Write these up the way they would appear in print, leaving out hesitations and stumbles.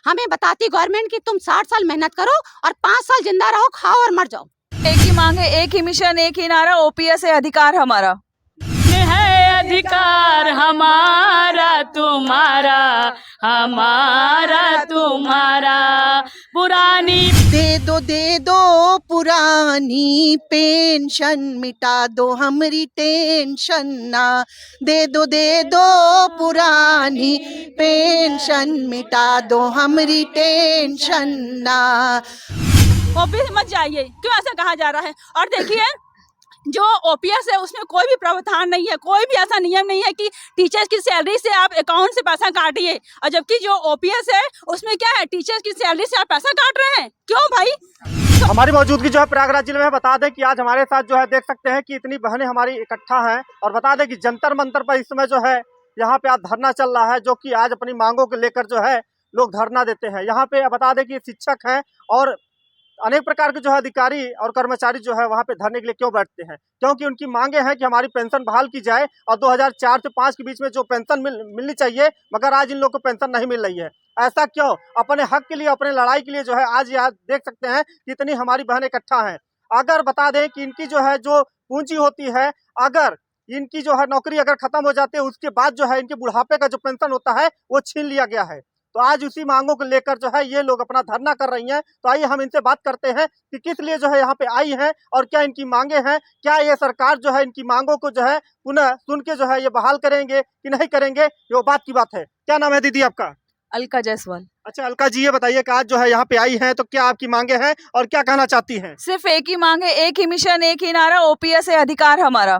हमें बताती गवर्नमेंट कि तुम 60 साल मेहनत करो और 5 साल जिंदा रहो, खाओ और मर जाओ। एक ही मांग है, एक ही मिशन, एक ही नारा, ओपीएस है अधिकार हमारा। है अधिकार हमारा तुम्हारा, हमारा तुम्हारा। पुरानी दे दो पुरानी पेंशन, मिटा दो हमारी टेंशन ना। दे दो पुरानी पेंशन, मिटा दो हमारी टेंशन ना। ओपीएस मत जाइए, क्यों ऐसा कहा जा रहा है? और देखिए जो ओपीएस है उसमें कोई भी प्रावधान नहीं है, कोई भी ऐसा नियम नहीं है कि टीचर्स की सैलरी से आप अकाउंट से पैसा काटिए। और जबकि जो ओपीएस है उसमें क्या है, टीचर्स की सैलरी से आप पैसा काट रहे हैं, क्यों भाई? हमारी मौजूदगी जो है प्रयागराज जिले में। बता दें कि आज हमारे साथ जो है देख सकते हैं कि इतनी बहनें हमारी इकट्ठा हैं, और बता दें कि जंतर मंतर पर इस समय जो है यहाँ पे आज धरना चल रहा है, जो कि आज अपनी मांगों को लेकर जो है लोग धरना देते हैं। यहाँ पे बता दें कि शिक्षक हैं और अनेक प्रकार के जो है अधिकारी और कर्मचारी जो है वहाँ पे धरने के लिए क्यों बैठते हैं, क्योंकि उनकी मांगे हैं कि हमारी पेंशन बहाल की जाए, और 2004 से 5 के बीच में जो पेंशन मिलनी चाहिए, मगर आज इन लोगों को पेंशन नहीं मिल रही है। ऐसा क्यों? अपने हक के लिए, अपने लड़ाई के लिए जो है आज यहाँ देख सकते हैं कितनी हमारी बहनें इकट्ठा हैं। अगर बता दें कि इनकी जो है जो पूंजी होती है, अगर इनकी जो है नौकरी अगर खत्म हो जाती है, उसके बाद जो है इनके बुढ़ापे का जो पेंशन होता है वो छीन लिया गया है। तो आज उसी मांगों को लेकर जो है ये लोग अपना धरना कर रही हैं। तो आइए हम इनसे बात करते हैं कि किस लिए जो है यहाँ पे आई हैं और क्या इनकी मांगे हैं, क्या ये सरकार जो है इनकी मांगों को जो है पुनः सुन के जो है ये बहाल करेंगे कि नहीं करेंगे, ये बात की बात है। क्या नाम है दीदी आपका? अलका जायसवाल। अच्छा अलका जी, ये बताइए कि आज जो है यहाँ पे आई हैं तो क्या आपकी मांगे हैं और क्या कहना चाहती हैं? सिर्फ एक ही मांग है, एक ही मिशन, एक ही नारा, ओपीएस है अधिकार हमारा।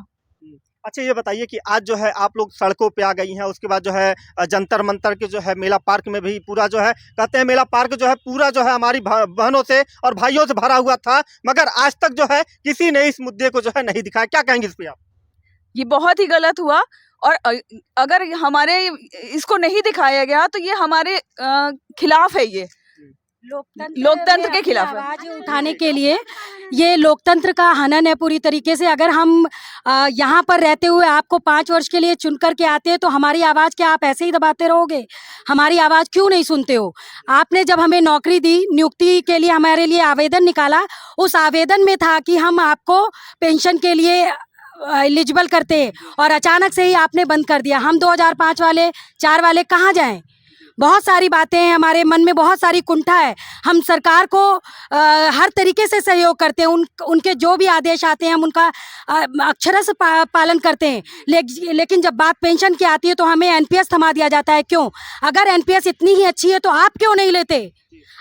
अच्छा ये बताइए कि आज जो है आप लोग सड़कों पे आ गई हैं, उसके बाद जो है जंतर मंतर के जो है मेला पार्क में भी पूरा जो है कहते हैं मेला पार्क जो है पूरा जो है हमारी बहनों से और भाइयों से भरा हुआ था, मगर आज तक जो है किसी ने इस मुद्दे को जो है नहीं दिखाया। क्या कहेंगे इस पे आप? ये बहुत ही गलत हुआ, और अगर हमारे इसको नहीं दिखाया गया तो ये हमारे खिलाफ है, ये लोकतंत्र के खिलाफ है। आवाज उठाने के लिए ये लोकतंत्र का हनन है पूरी तरीके से। अगर हम यहाँ पर रहते हुए आपको 5 वर्ष के लिए चुन कर के आते हैं तो हमारी आवाज़ क्या आप ऐसे ही दबाते रहोगे? हमारी आवाज़ क्यों नहीं सुनते हो? आपने जब हमें नौकरी दी, नियुक्ति के लिए हमारे लिए आवेदन निकाला, उस आवेदन में था कि हम आपको पेंशन के लिए एलिजिबल करते हैं, और अचानक से ही आपने बंद कर दिया। हम 2005 वाले 4 वाले कहाँ जाएं? बहुत सारी बातें हैं, हमारे मन में बहुत सारी कुंठा है। हम सरकार को हर तरीके से सहयोग करते हैं, उनके जो भी आदेश आते हैं हम उनका अक्षरश पालन करते हैं। लेकिन जब बात पेंशन की आती है तो हमें एनपीएस थमा दिया जाता है। क्यों? अगर एनपीएस इतनी ही अच्छी है तो आप क्यों नहीं लेते?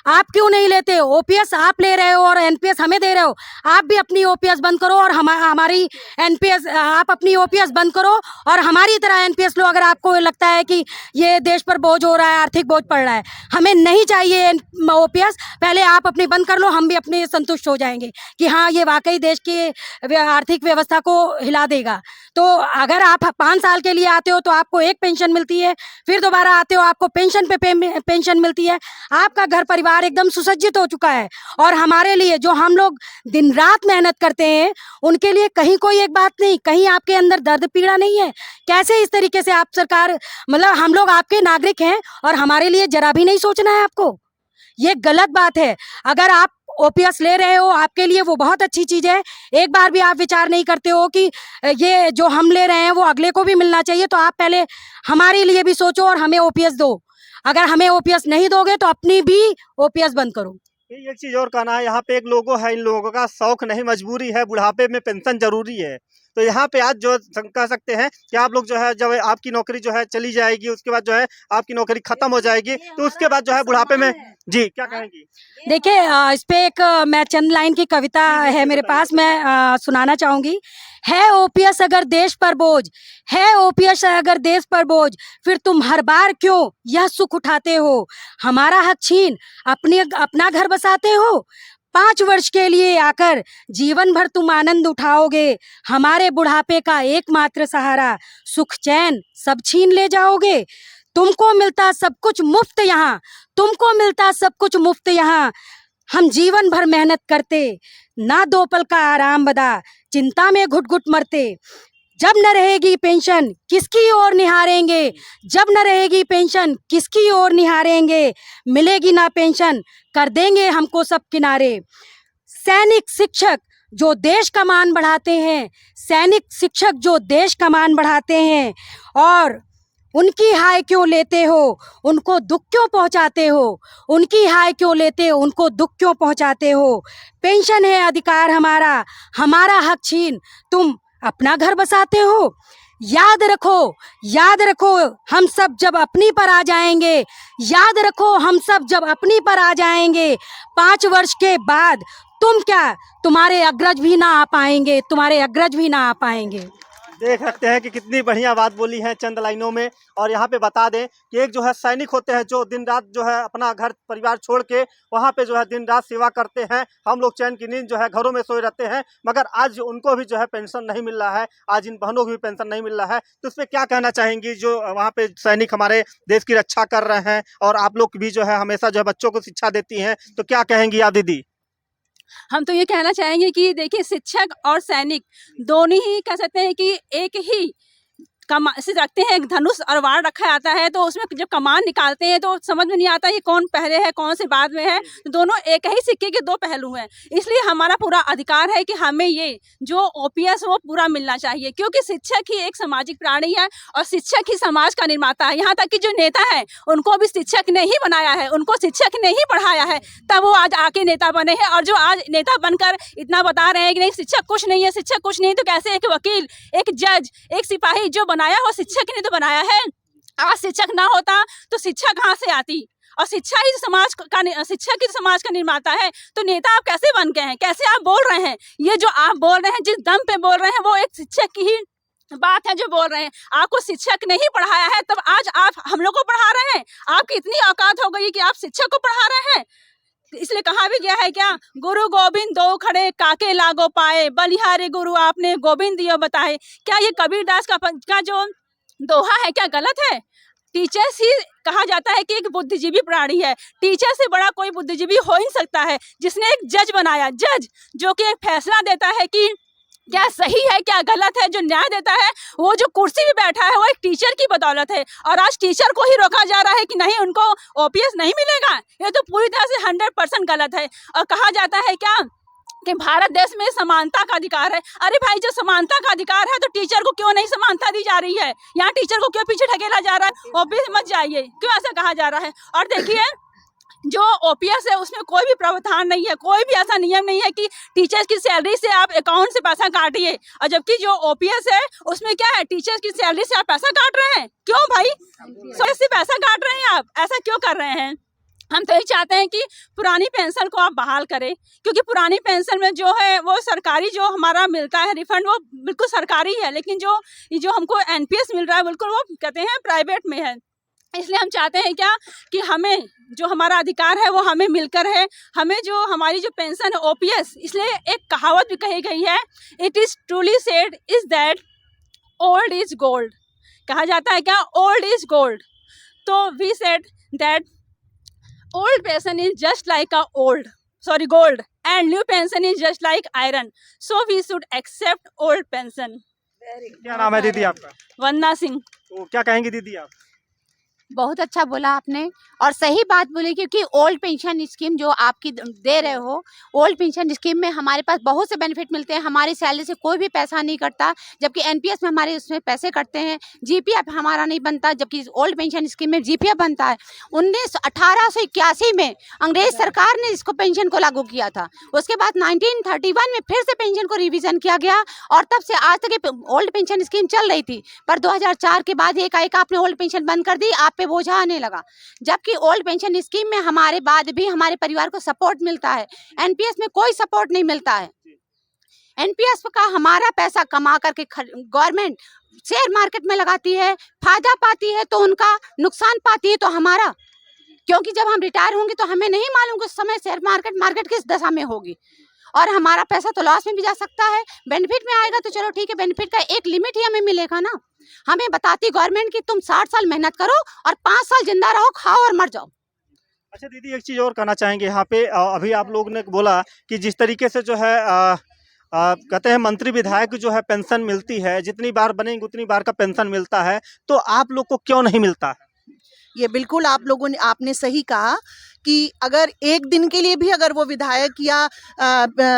आप क्यों नहीं लेते? ओपीएस आप ले रहे हो और एनपीएस हमें दे रहे हो। आप भी अपनी ओपीएस बंद करो और हमारी एनपीएस, आप अपनी ओपीएस बंद करो और हमारी तरह एनपीएस लो। अगर आपको लगता है कि ये देश पर बोझ हो रहा है, आर्थिक बोझ पड़ रहा है, हमें नहीं चाहिए ओपीएस। पहले आप अपनी बंद कर लो, हम भी अपने संतुष्ट हो जाएंगे कि हाँ ये वाकई देश की आर्थिक व्यवस्था को हिला देगा। तो अगर आप 5 साल के लिए आते हो तो आपको एक पेंशन मिलती है, फिर दोबारा आते हो आपको पेंशन पे पेंशन मिलती है। आपका घर परिवार एकदम सुसज्जित हो चुका है, और हमारे लिए जो हम लोग दिन रात मेहनत करते हैं उनके लिए कहीं कोई एक बात नहीं, कहीं आपके अंदर दर्द पीड़ा नहीं है। कैसे इस तरीके से आप सरकार, मतलब हम लोग आपके नागरिक हैं और हमारे लिए जरा भी नहीं सोचना है आपको? ये गलत बात है। अगर आप ओपीएस ले रहे हो आपके लिए वो बहुत अच्छी चीज़ है, एक बार भी आप विचार नहीं करते हो कि ये जो हम ले रहे हैं वो अगले को भी मिलना चाहिए। तो आप पहले हमारे लिए भी सोचो और हमें ओपीएस दो। अगर हमें ओपीएस नहीं दोगे तो अपनी भी ओपीएस बंद करो। एक चीज़ और कहना है, यहाँ पे एक लोगो है, इन लोगों का शौक नहीं मजबूरी है, बुढ़ापे में पेंशन जरूरी है। तो यहाँ पे आज जो कह सकते हैं कि आप लोग जो है जब आपकी नौकरी जो है चली जाएगी, उसके बाद जो है आपकी नौकरी खत्म हो जाएगी, तो उसके बाद जो है बुढ़ापे में जी क्या कहेंगी? देखिए इस पे एक मैं चंद लाइन की कविता है मेरे पास, मैं सुनाना चाहूंगी। है ओपीएस अगर देश पर बोझ, है ओपीएस अगर देश पर बोझ, फिर तुम हर बार क्यों यह सुख उठाते हो? हमारा हक छीन अपना घर बसाते हो। 5 वर्ष के लिए आकर जीवन भर तुम आनंद उठाओगे। हमारे बुढ़ापे का एकमात्र सहारा सुख चैन सब छीन ले जाओगे। तुमको मिलता सब कुछ मुफ्त यहाँ, तुमको मिलता सब कुछ मुफ्त यहाँ। हम जीवन भर मेहनत करते, ना 2 पल का आराम बदा, चिंता में घुट घुट मरते। जब न रहेगी पेंशन किसकी ओर निहारेंगे, जब न रहेगी पेंशन किसकी ओर निहारेंगे, मिलेगी ना पेंशन कर देंगे हमको सब किनारे। सैनिक शिक्षक जो देश का मान बढ़ाते हैं, सैनिक शिक्षक जो देश का मान बढ़ाते हैं, और उनकी हाय क्यों लेते हो, उनको दुख क्यों पहुंचाते हो, उनकी हाय क्यों लेते हो, उनको दुख क्यों पहुंचाते हो। पेंशन है अधिकार हमारा, हमारा हक छीन तुम अपना घर बसाते हो। याद रखो हम सब जब अपनी पर आ जाएंगे, याद रखो हम सब जब अपनी पर आ जाएंगे, 5 वर्ष के बाद तुम क्या, तुम्हारे अग्रज भी ना आ पाएंगे, तुम्हारे अग्रज भी ना आ पाएंगे। देख सकते हैं कि कितनी बढ़िया बात बोली है चंद लाइनों में। और यहाँ पे बता दें कि एक जो है सैनिक होते हैं जो दिन रात जो है अपना घर परिवार छोड़ के वहाँ पे जो है दिन रात सेवा करते हैं। हम लोग चैन की नींद जो है घरों में सोए रहते हैं, मगर आज उनको भी जो है पेंशन नहीं मिल रहा है, आज इन बहनों को भी पेंशन नहीं मिल रहा है। तो इस पर क्या कहना चाहेंगी जो वहाँ पे सैनिक हमारे देश की रक्षा कर रहे हैं, और आप लोग भी जो है हमेशा जो है बच्चों को शिक्षा देती हैं, तो क्या कहेंगी आप दीदी? हम तो ये कहना चाहेंगे कि देखिए शिक्षक और सैनिक दोनों ही कह सकते हैं कि एक ही कमान से रखते हैं, एक धनुष और वार रखा जाता है, तो उसमें जब कमान निकालते हैं तो समझ में नहीं आता ये कौन पहले है कौन से बाद में है, तो दोनों एक ही सिक्के के दो पहलू हैं। इसलिए हमारा पूरा अधिकार है कि हमें ये जो ओपीएस वो पूरा मिलना चाहिए, क्योंकि शिक्षक ही एक सामाजिक प्राणी है और शिक्षक ही समाज का निर्माता है। यहाँ तक कि जो नेता है उनको भी शिक्षक ने ही बनाया है, उनको शिक्षक ने ही पढ़ाया है, तब वो आज आके नेता बने हैं। और जो आज नेता बनकर इतना बता रहे हैं कि नहीं शिक्षक कुछ नहीं है, शिक्षक कुछ नहीं, तो कैसे एक वकील, एक जज, एक सिपाही जो बनाया वो शिक्षक ने तो बनाया है। आज शिक्षक ना होता तो शिक्षा कहाँ से आती, और शिक्षा ही समाज का, शिक्षक ही समाज का निर्माता है। तो नेता आप कैसे बन गए हैं, कैसे आप बोल रहे हैं? ये जो आप बोल रहे हैं, जिस दम पे बोल रहे हैं, वो एक शिक्षक की ही बात है जो बोल रहे हैं। आपको शिक्षक नहीं पढ़ाया है, तब आज आप हम लोग को पढ़ा रहे हैं। आपकी इतनी औकात हो गई कि आप शिक्षक को पढ़ा रहे हैं। इसलिए कहा भी गया है क्या, गुरु गोविंद दो खड़े काके लागो पाए, बलिहारी गुरु आपने गोविंद दियो बताए। क्या ये कबीरदास का जो दोहा है क्या गलत है? टीचर्स ही कहा जाता है कि एक बुद्धिजीवी प्राणी है, टीचर से बड़ा कोई बुद्धिजीवी हो ही सकता है, जिसने एक जज बनाया, जज जो कि एक फैसला देता है कि क्या सही है क्या गलत है, जो न्याय देता है, वो जो कुर्सी पे बैठा है वो एक टीचर की बदौलत है। और आज टीचर को ही रोका जा रहा है कि नहीं उनको ओपीएस नहीं मिलेगा। ये तो पूरी तरह से 100% गलत है। और कहा जाता है क्या कि भारत देश में समानता का अधिकार है। अरे भाई, जो समानता का अधिकार है तो टीचर को क्यों नहीं समानता दी जा रही है? यहाँ टीचर को क्यों पीछे ढकेला जा रहा है? ओपीएस मत जाइए, क्यों ऐसा कहा जा रहा है? और देखिए जो ओपीएस है उसमें कोई भी प्रावधान नहीं है, कोई भी ऐसा नियम नहीं है कि टीचर्स की सैलरी से आप अकाउंट से पैसा काटिए। और जबकि जो ओपीएस है उसमें क्या है, टीचर्स की सैलरी से आप पैसा काट रहे हैं। क्यों भाई, से पैसा काट रहे हैं आप, ऐसा क्यों कर रहे हैं? हम तो यही चाहते हैं कि पुरानी पेंशन को आप बहाल करें, क्योंकि पुरानी पेंशन में जो है वो सरकारी जो हमारा मिलता है रिफंड वो बिल्कुल सरकारी है, लेकिन जो हमको एनपीएस मिल रहा है बिल्कुल वो कहते हैं प्राइवेट में है। इसलिए हम चाहते हैं क्या कि हमें जो हमारा अधिकार है वो हमें मिलकर है, हमें जो हमारी जो पेंशन है ओपीएस, इसलिए एक कहावत भी कही गई है, it is truly said is that old is gold. कहा जाता है क्या, ओल्ड इज गोल्ड। तो we said that old pension is just like gold, and new pension is just like iron, so we should accept old pension. क्या नाम है दीदी आपका? वंदना सिंह। तो क्या कहेंगी दीदी आप? बहुत अच्छा बोला आपने और सही बात बोली, क्योंकि ओल्ड पेंशन स्कीम जो आपकी दे रहे हो, ओल्ड पेंशन स्कीम में हमारे पास बहुत से बेनिफिट मिलते हैं। हमारी सैलरी से कोई भी पैसा नहीं कटता, जबकि एनपीएस में हमारे उसमें पैसे कटते हैं। जीपीएफ हमारा नहीं बनता, जबकि ओल्ड पेंशन स्कीम में जीपीएफ बनता है। 1881 में अंग्रेज सरकार ने इसको पेंशन को लागू किया था। उसके बाद 1931 में फिर से पेंशन को रिविजन किया गया और तब से आज तक ओल्ड पेंशन स्कीम चल रही थी। पर 2004 के बाद एकाएक आपने ओल्ड पेंशन बंद कर दी, आप पे बोझा आने लगा। जबकि ओल्ड पेंशन स्कीम में हमारे बाद भी हमारे परिवार को सपोर्ट मिलता है, एनपीएस में कोई सपोर्ट नहीं मिलता है। एनपीएस का हमारा पैसा कमा करके गवर्नमेंट शेयर मार्केट में लगाती है, फायदा पाती है तो उनका, नुकसान पाती है तो हमारा। क्योंकि जब हम रिटायर होंगे तो हमें नहीं मालूम कि उस समय शेयर मार्केट किस दशा में होगी, और हमारा पैसा तो लॉस में भी जा सकता है। बेनिफिट में आएगा तो चलो ठीक है, बेनिफिट का एक लिमिट ही हमें मिलेगा ना। हमें बताती गवर्नमेंट कि तुम 60 साल मेहनत करो और 5 साल जिंदा रहो, खाओ और मर जाओ। अच्छा दीदी, एक चीज़ और कहना चाहेंगे यहाँ पे, अभी आप लोग ने बोला कि जिस तरीके से जो है कहते हैं मंत्री विधायक जो है पेंशन मिलती है, जितनी बार बनेंगे उतनी बार का पेंशन मिलता है, तो आप लोग को क्यों नहीं मिलता है? ये बिल्कुल आपने सही कहा कि अगर एक दिन के लिए भी अगर वो विधायक या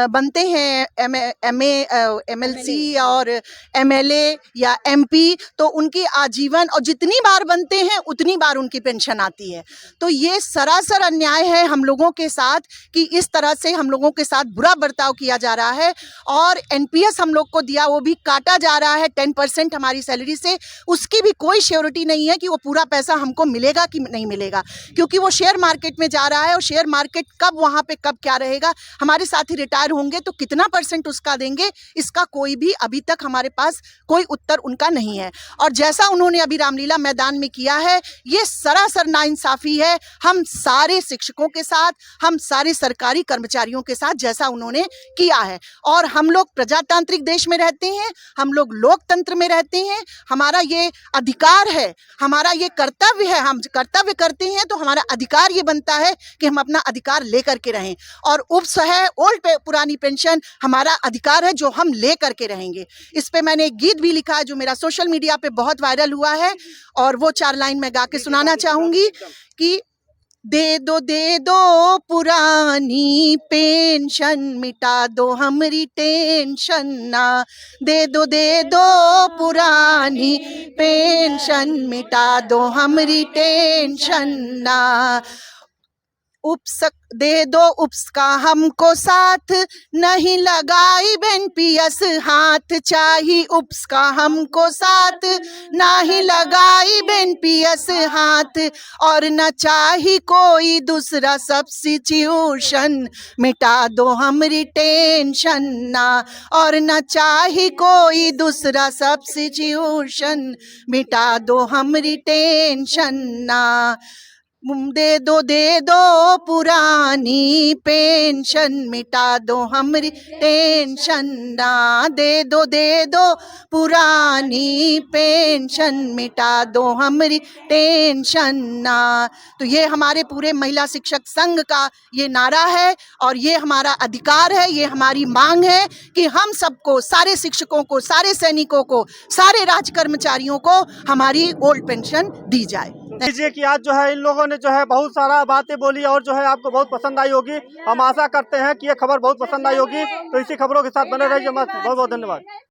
बनते हैं एमएलसी और एमएलए या एमपी, तो उनकी आजीवन और जितनी बार बनते हैं उतनी बार उनकी पेंशन आती है। तो ये सरासर अन्याय है हम लोगों के साथ कि इस तरह से हम लोगों के साथ बुरा बर्ताव किया जा रहा है। और एनपीएस हम लोग को दिया वो भी काटा जा रहा है 10% हमारी सैलरी से, उसकी भी कोई श्योरिटी नहीं है कि वो पूरा पैसा हमको मिलेगा कि नहीं मिलेगा, क्योंकि वो शेयर मार्केट में जा रहा है और शेयर मार्केट कब वहां पे कब क्या रहेगा, हमारे साथी रिटायर होंगे तो कितना % उसका देंगे, इसका कोई भी अभी तक हमारे पास कोई उत्तर उनका नहीं है। और जैसा उन्होंने अभी रामलीला मैदान में किया है, ये सरासर नाइंसाफी है हम सारे शिक्षकों के साथ, हम सारे सरकारी कर्मचारियों के साथ, जैसा उन्होंने किया है। और हम लोग प्रजातांत्रिक देश में रहते हैं, हम लोग लोकतंत्र में रहते हैं, हमारा ये अधिकार है, हमारा ये कर्तव्य है, हम कर्तव्य करते हैं तो हमारा अधिकार ये बनता है कि हम अपना अधिकार लेकर के रहें। और उप्स है ओल्ड पुरानी पेंशन हमारा अधिकार है जो हम लेकर के रहेंगे। इस पे मैंने एक गीत भी लिखा है जो मेरा सोशल मीडिया पे बहुत वायरल हुआ है, और वो 4 लाइन मैं गा के सुनाना चाहूंगी कि दे दो पुरानी पेंशन, मिटा दो हमारी टेंशन ना। दे दो पुरानी पेंशन, मिटा दो हमारी टेंशन ना। दे दो उप्स का हमको साथ, नहीं लगाई एनपीएस हाथ, चाहिए उप्स का हमको साथ, नहीं लगाई एनपीएस हाथ, और न चाहिए कोई दूसरा सब्स्टिट्यूशन, मिटा दो हमारी टेंशन ना। और न चाहिए कोई दूसरा सब्स्टिट्यूशन, मिटा दो हमारी टेंशन ना। दे दो पुरानी पेंशन, मिटा दो हमारी टेंशन ना। दे दो पुरानी पेंशन, मिटा दो हमारी टेंशन ना। तो ये हमारे पूरे महिला शिक्षक संघ का ये नारा है, और ये हमारा अधिकार है, ये हमारी मांग है कि हम सबको, सारे शिक्षकों को, सारे सैनिकों को, सारे राज कर्मचारियों को हमारी ओल्ड पेंशन दी जाए। लीजिए कि आज जो है इन लोगों ने जो है बहुत सारा बातें बोली और जो है आपको बहुत पसंद आई होगी। हम आशा करते हैं कि ये खबर बहुत पसंद आई होगी। तो इसी खबरों के साथ बने रहिए। बहुत बहुत धन्यवाद।